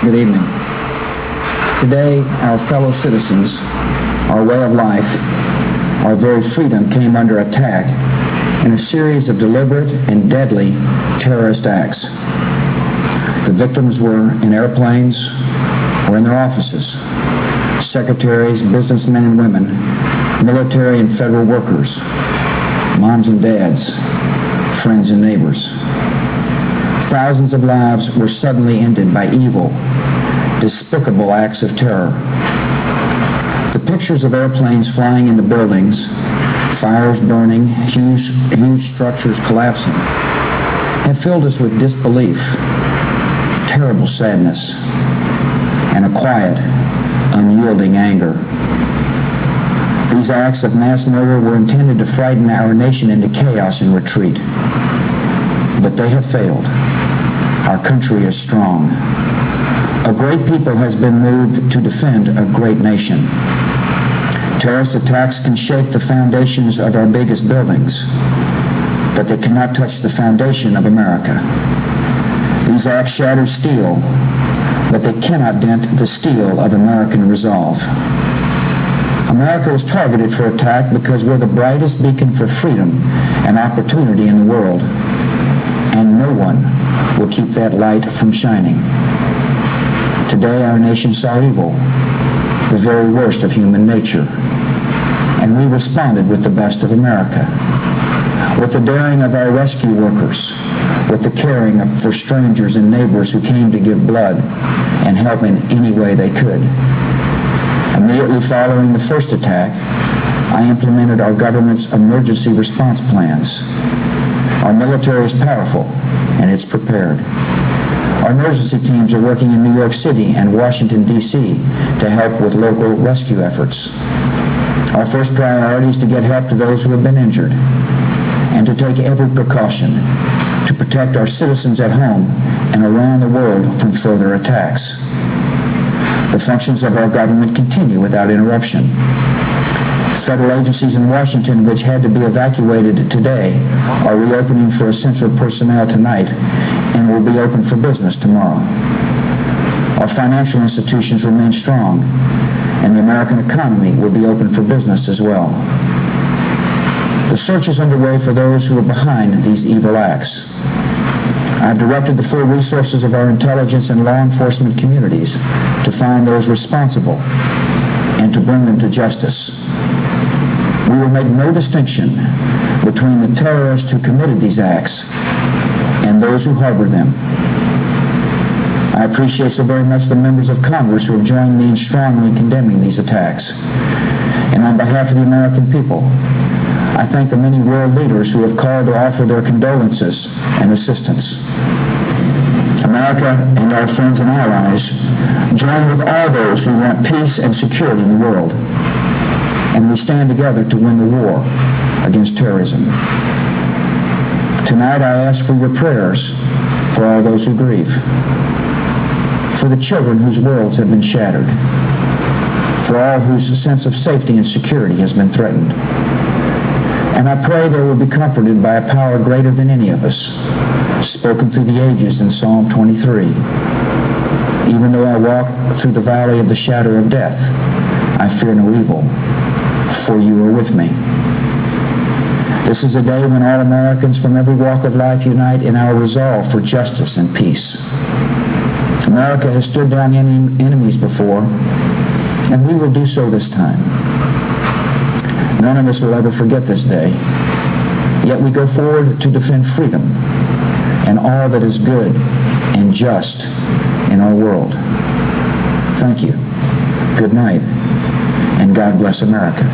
Good evening. Today, our fellow citizens, our way of life, our very freedom came under attack in a series of deliberate and deadly terrorist acts. The victims were in airplanes or in their offices. Secretaries, businessmen and women, military and federal workers, moms and dads, friends and neighbors. Thousands of lives were suddenly ended by evil, despicable acts of terror. The pictures of airplanes flying into buildings, fires burning, huge structures collapsing, have filled us with disbelief, terrible sadness, and a quiet, unyielding anger. These acts of mass murder were intended to frighten our nation into chaos and retreat. But they have failed. Our country is strong. A great people has been moved to defend a great nation. Terrorist attacks can shake the foundations of our biggest buildings, but they cannot touch the foundation of America. These acts shatter steel, but they cannot dent the steel of American resolve. America was targeted for attack because we're the brightest beacon for freedom and opportunity in the world, and no one will keep that light from shining. Today, our nation saw evil, the very worst of human nature, and we responded with the best of America, with the daring of our rescue workers, with the caring for strangers and neighbors who came to give blood and help in any way they could. Immediately following the first attack, I implemented our government's emergency response plans. Our military is powerful, and it's prepared. Our emergency teams are working in New York City and Washington, D.C. to help with local rescue efforts. Our first priority is to get help to those who have been injured and to take every precaution to protect our citizens at home and around the world from further attacks. The functions of our government continue without interruption. Federal agencies in Washington, which had to be evacuated today, are reopening for essential personnel tonight and will be open for business tomorrow. Our financial institutions remain strong, and the American economy will be open for business as well. The search is underway for those who are behind these evil acts. I've directed the full resources of our intelligence and law enforcement communities to find those responsible and to bring them to justice. We will make no distinction between the terrorists who committed these acts and those who harbor them. I appreciate so very much the members of Congress who have joined me in strongly condemning these attacks. And on behalf of the American people, I thank the many world leaders who have called to offer their condolences and assistance. America and our friends and allies join with all those who want peace and security in the world, and we stand together to win the war against terrorism. Tonight I ask for your prayers for all those who grieve, for the children whose worlds have been shattered, for all whose sense of safety and security has been threatened. And I pray they will be comforted by a power greater than any of us, spoken through the ages in Psalm 23. Even though I walk through the valley of the shadow of death, I fear no evil, for you are with me. This is a day when all Americans from every walk of life unite in our resolve for justice and peace. America has stood down enemies before, and we will do so this time. None of us will ever forget this day, yet we go forward to defend freedom and all that is good and just in our world. Thank you. Good night, and God bless America.